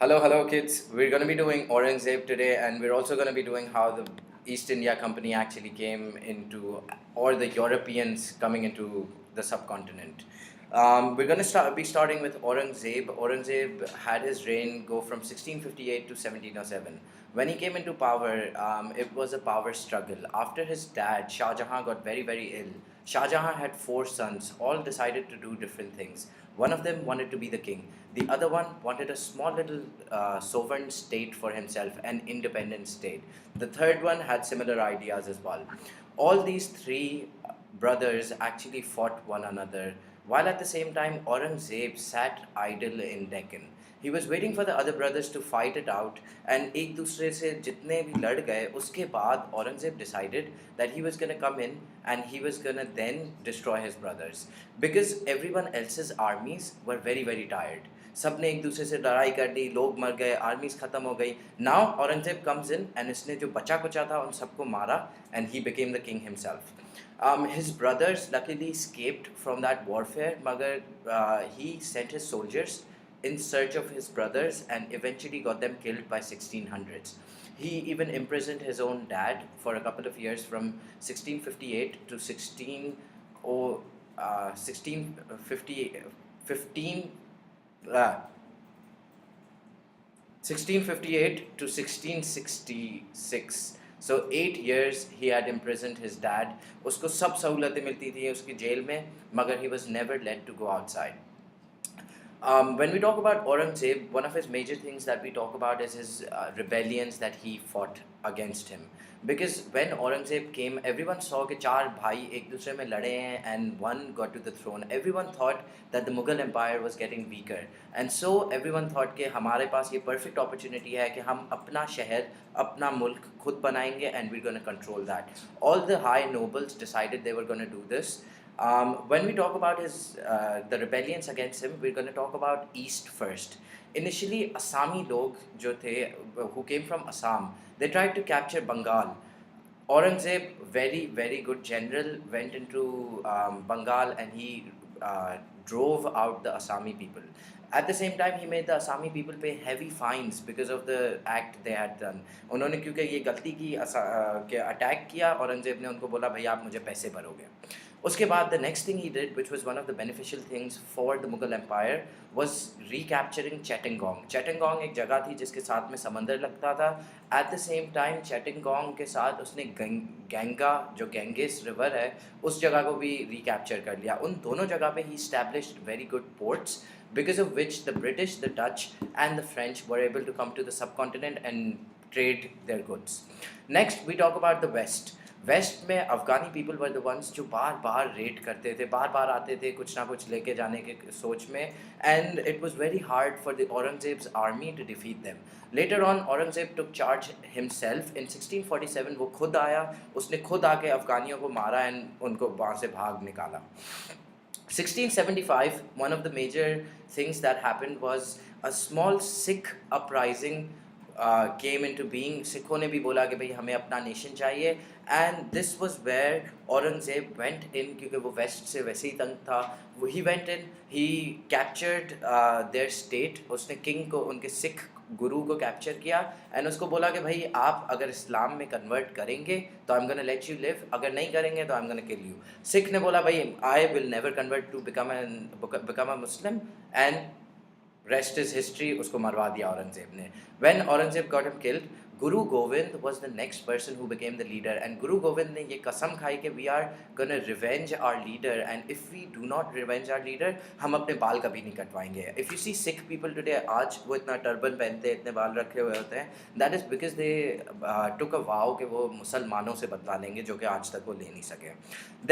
Hello, kids. We're going to be doing Aurangzeb today, and we're also going to be doing how the East India Company actually came into, or the Europeans coming into the subcontinent. We're going to be starting with Aurangzeb. Aurangzeb had his reign go from 1658 to 1707. When he came into power, it was a power struggle. After his dad, Shah Jahan, got very ill, Shah Jahan had four sons, all decided to do different things. One of them wanted to be the king. The other one wanted a small little sovereign state for himself, an independent state. The third one had similar ideas as well. All these three brothers actually fought one another, while at the same time Aurangzeb sat idle in Deccan. He was waiting for the other brothers to fight it out, and एक दूसरे से जितने भी लड़ गए उसके बाद Aurangzeb decided that he was going to come in and he was going to then destroy his brothers because everyone else's armies were very tired. सबने एक दूसरे से लड़ाई कर दी, लोग मर गए, आर्मीज खत्म हो गई. Now Aurangzeb comes in and इसने जो बचा कुचा था उन सबको मारा and he became the king himself. His brothers luckily escaped from that warfare, मगर he sent his soldiers in search of his brothers and eventually got them killed by 1600s. He even imprisoned his own dad for a couple of years from 1658 to 1658 to 1666. So 8 years he had imprisoned his dad. उसको सब सहूलतें मिलती थी उसकी jail में, मगर he was never let to go outside. When we talk about Aurangzeb, one of his major things that we talk about is his rebellions that he fought against him. Because when Aurangzeb came, everyone saw कि चार भाई एक दूसरे में लड़े हैं and one got to the throne. Everyone thought that the Mughal Empire was getting weaker. And so everyone thought कि हमारे पास ये perfect opportunity है कि हम अपना शहर, अपना मुल्क खुद बनाएंगे and we're going to control that. All the high nobles decided they were going to do this. When we talk about the rebellions against him, we're going to talk about East first. Initially, Assami log jo the, who came from Assam, they tried to capture Bengal. Aurangzeb, very good general, went into Bengal and he drove out the Assami people. At the same time, he made the Assami people pay heavy fines because of the act they had done. उन्होंने क्योंकि ये गलती की के attack किया, औरंगजेब ने उनको बोला भाई आप मुझे पैसे भरोगे. उसके बाद the next thing he did, which was one of the beneficial things for the Mughal Empire, was recapturing Chittagong. Chittagong एक जगह थी जिसके साथ में समंदर लगता था. At the same time, Chittagong के साथ उसने गंगा जो गैंगेस रिवर है उस जगह को भी recapture कर लिया. उन दोनों जगह पे he established very good ports, because of which the British, the Dutch and the French were able to come to the subcontinent and trade their goods. Next, we talk about the West. West में Afghani people were the ones जो बार red करते थे, बार आते थे कुछ ना कुछ लेके जाने के सोच में, and it was very hard for the Aurangzeb's army to defeat them. Later on Aurangzeb took charge himself in 1647. वो खुद आया, उसने खुद आके अफ़गानियों को मारा एंड उनको वहाँ से भाग निकाला. 1675, one of the major things that happened was a small Sikh uprising came into being. सिखों ने भी बोला कि भाई हमें अपना नेशन चाहिए, and this was where Aurangzeb went in क्योंकि वो वेस्ट से वैसे ही तंग था. He went in, he captured their state. उसने किंग को, उनके सिख गुरु को कैप्चर किया एंड उसको बोला कि भाई आप अगर इस्लाम में कन्वर्ट करेंगे तो I am gonna let you live, अगर नहीं करेंगे तो I am gonna kill you. Sikh ने बोला भाई I will never convert to become a Muslim, and rest is history. उसको मरवा दिया औरंगजेब ने. When Aurangzeb got him killed, Guru Govind was the next person who became the leader, and Guru Govind ने ये कसम खाई कि we are gonna revenge our leader, and if we do not revenge our leader, हम अपने बाल कभी नहीं कटवाएंगे. If you see Sikh people today, आज वो इतना टर्बन पहनते हैं, इतने बाल रखे हुए होते हैं, that is because they took a vow कि वो मुसलमानों से बदला लेंगे, जो कि आज तक वो ले नहीं सके.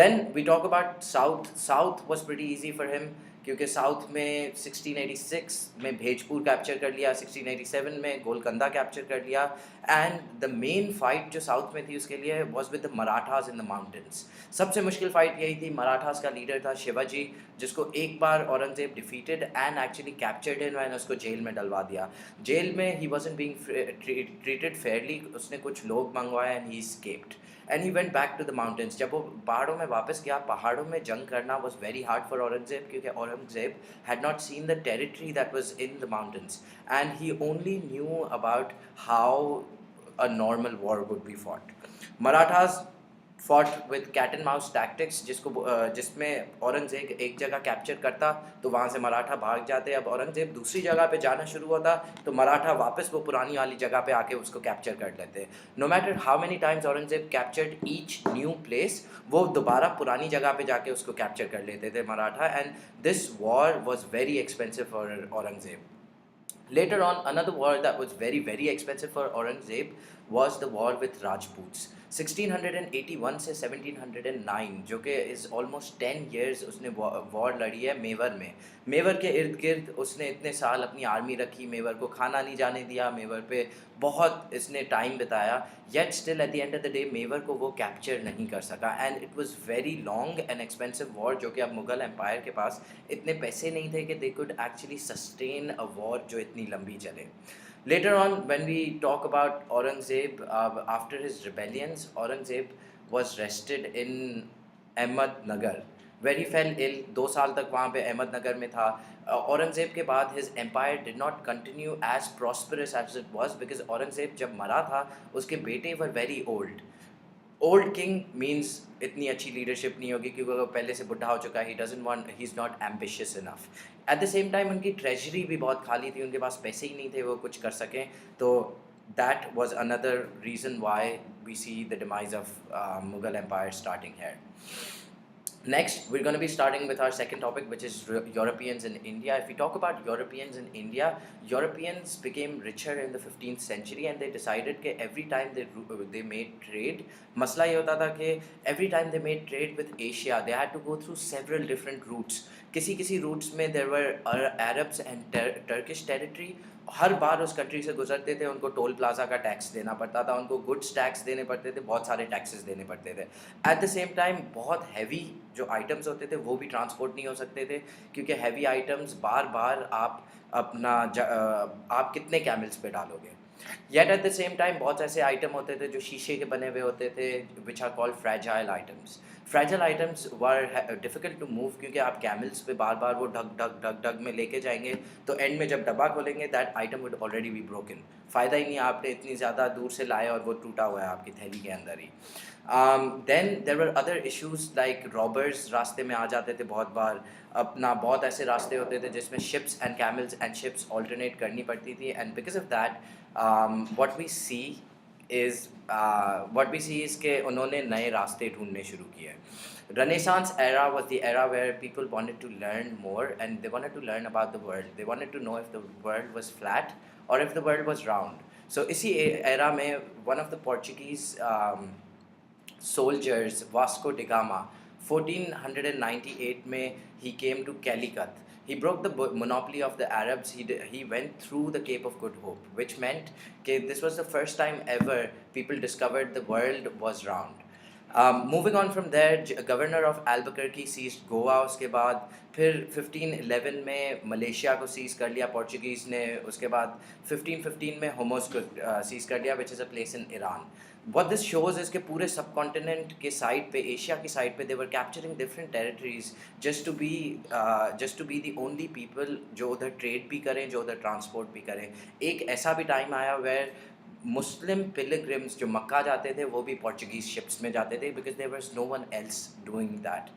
Then we talk about South. South was pretty easy for him क्योंकि साउथ में 1686 में भेजपुर कैप्चर कर लिया, 1687 में गोलकंदा कैप्चर कर लिया, एंड द मेन फाइट जो साउथ में थी उसके लिए was with the Marathas in the mountains. सबसे मुश्किल फाइट यही थी. मराठास का लीडर था शिवाजी, जिसको एक बार Aurangzeb defeated and actually captured him and उसको जेल में डलवा दिया. जेल में ही वाजंट बीइंग ट्रीटेड फेयरली. उसने कुछ लोग मंगवाए and he escaped and he went back to the mountains. जब वो पहाड़ों में वापस गया, पहाड़ों में जंग करना was very hard for Aurangzeb क्योंकि Aurangzeb had not seen the territory that was in the mountains, and he only knew about how a normal war would be fought. Marathas fought with cat and mouse tactics, जिसमें औरंगजेब एक जगह capture करता तो वहाँ से मराठा भाग जाते. अब औरंगजेब दूसरी जगह पे जाना शुरू होता तो मराठा वापस वो पुरानी वाली जगह पे आके उसको कैप्चर कर लेते. No matter how many times Aurangzeb captured each new place, वो दोबारा पुरानी जगह पे जाके उसको कैप्चर कर लेते थे Maratha. And this war was very expensive for Aurangzeb. Later on, another war that was very, very expensive for Aurangzeb was the war with Rajputs. 1681 से 1709, जो कि is almost 10 years उसने war लड़ी है मेवर में. मेवर के इर्द गिर्द उसने इतने साल अपनी आर्मी रखी, मेवर को खाना नहीं जाने दिया, मेवर पे बहुत इसने टाइम बिताया. Yet still at the end of the day मेवर को वो कैप्चर नहीं कर सका. And it was very long and expensive war, जो कि अब मुगल एम्पायर के पास इतने पैसे नहीं थे कि they could actually sustain a war जो इतनी लंबी चले. Later on, when we talk about Aurangzeb, after his rebellions, Aurangzeb was rested in Ahmednagar, where he fell ill. 2 साल तक वहाँ पे अहमदनगर में था. औरंगज़ेब के बाद his empire did not continue as prosperous as it was, because Aurangzeb जब मरा था उसके बेटे were very old. Old king means इतनी अच्छी लीडरशिप नहीं होगी क्योंकि वो पहले से बुढ़ा हो चुका है. He doesn't want, he is not ambitious enough. Eight the same time उनकी ट्रेजरी भी बहुत खाली थी, उनके पास पैसे ही नहीं थे वो कुछ कर सकें. तो that was another reason why we see the demise of Mughal empire starting here. Next, we're going to be starting with our second topic, which is Europeans in India. If we talk about Europeans in India, Europeans became richer in the 15th century, and they decided that every time they made trade, masla ये होता था कि every time they made trade with Asia, they had to go through several different routes. किसी routes में there were Arabs and Turkish territory. हर बार उस country से गुजरते थे, उनको टोल प्लाजा का टैक्स देना पड़ता था, उनको गुड्स टैक्स देने पड़ते थे, बहुत सारे टैक्सेस देने पड़ते थे. एट द सेम टाइम बहुत हैवी जो आइटम्स होते थे वो भी ट्रांसपोर्ट नहीं हो सकते थे, क्योंकि हैवी आइटम्स बार बार आप आप कितने कैमल्स पे डालोगे. Yet eight the same time बहुत ऐसे आइटम होते थे जो शीशे के बने हुए होते थे, which are called fragile items. Fragile items were difficult to move, क्योंकि आप कैमल्स पे बार बार वो ढग में लेके जाएंगे तो एंड में जब डब्बा खोलेंगे that item would already be broken. फ़ायदा ही नहीं, आपने इतनी ज़्यादा दूर से लाए और वो टूटा हुआ है आपकी थैली के अंदर ही. Then there were other issues like robbers रास्ते में आ जाते थे बहुत बार. बहुत ऐसे रास्ते होते थे जिसमें ships and camels and ships alternate करनी पड़ती थी. And because of that what we see is कि उन्होंने नए रास्ते ढूंढने शुरू किए. Renaissance era was the era where people wanted to learn more, and they wanted to learn about the world. They wanted to know if the world was flat or if the world was round. So इसी era में one of the Portuguese soldiers, Vasco da Gama, 1498 में he came to Calicut. He broke the monopoly of the Arabs. He went through the Cape of Good Hope, which meant that this was the first time ever people discovered the world was round. Moving on from there, governor of Albuquerque seized Goa. उसके बाद फिर 1511 में Malaysia को seize कर लिया Portuguese ने. उसके बाद 1515 में होमोस को सीज कर लिया, which is a place in Iran. What this shows is कि पूरे सबकॉन्टिनेंट के साइड पे, एशिया की साइड पे, they were capturing different territories just to be the only people जो उधर ट्रेड भी करें, जो उधर ट्रांसपोर्ट भी करें. एक ऐसा भी टाइम आया where मुस्लिम पिलग्रिम्स जो मक्का जाते थे वो भी पोर्चुगीज़ शिप्स में जाते थे, because there was no one else doing that.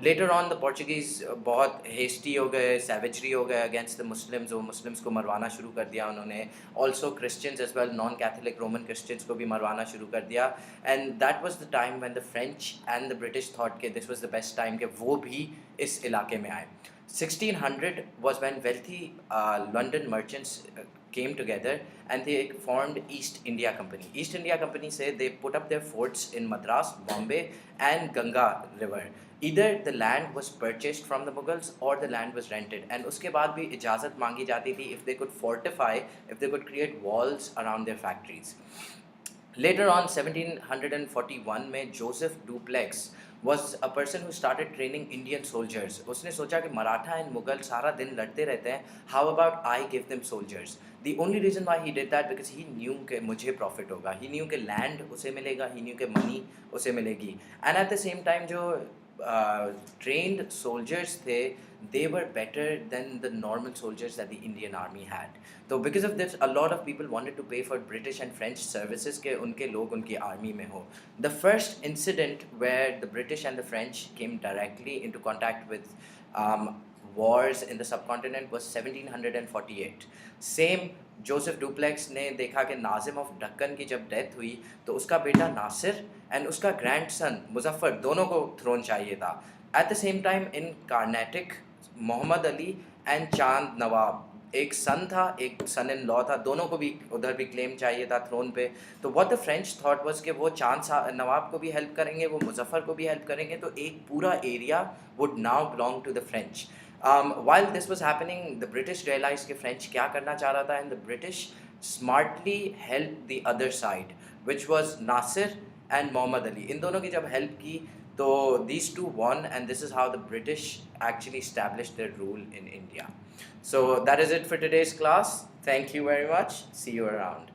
Later on the Portuguese बहुत हेस्टी हो गए, सैवेजरी हो गए अगेंस्ट द मुस्लिम्स. वो मुस्लिम्स को मरवाना शुरू कर दिया उन्होंने. Also Christians as well, non Catholic Roman Christians को भी मरवाना शुरू कर दिया. And that was the time when the French and the British thought कि this was the best time कि वो भी इस इलाके में आए. 1600 was when wealthy London merchants came together and they formed East India Company. East India Company say they put up their forts in Madras, Bombay and Ganga River. Either the land was purchased from the Mughals or the land was rented. And उसके बाद भी इजाज़त मांगी जाती थी if they could fortify, if they could create walls around their factories. Later on, 1741 में Joseph Duplex was a person who started training Indian soldiers. उसने सोचा कि मराठा and मुगल सारा दिन लड़ते रहते हैं, how about I give them soldiers? The only reason why he did that because he knew कि मुझे profit होगा. He knew कि land उसे मिलेगा, he knew कि money उसे मिलेगी. And at the same time जो trained soldiers थे, they were better than the normal soldiers that the Indian army had. So because of this, a lot of people wanted to pay for British and French services के उनके लोग उनकी army में हो. The first incident where the British and the French came directly into contact with wars in the subcontinent was 1748. Same Joseph duplex ने देखा कि Nazim of ढक्कन की जब डेथ हुई तो उसका बेटा नासिर एंड उसका ग्रैंडसन मुजफ्फर दोनों को थ्रोन चाहिए था. At the same time in Carnatic Mohammad Ali and Chand Nawab, एक सन था एक सन इन लॉ था, दोनों को भी उधर भी क्लेम चाहिए था थ्रोन पे. तो what the French thought was कि वो चांद नवाब को भी हेल्प करेंगे, वो मुजफ्फर को भी हेल्प करेंगे, तो एक पूरा area would now belong to the French. While this was happening, the British realized कि French क्या करना चाह रहा था, and the British smartly helped the other side, which was Nasir and Muhammad Ali. इन दोनों की जब help की तो these two won, and this is how the British actually established their rule in India. So that is it for today's class. Thank you very much. See you around.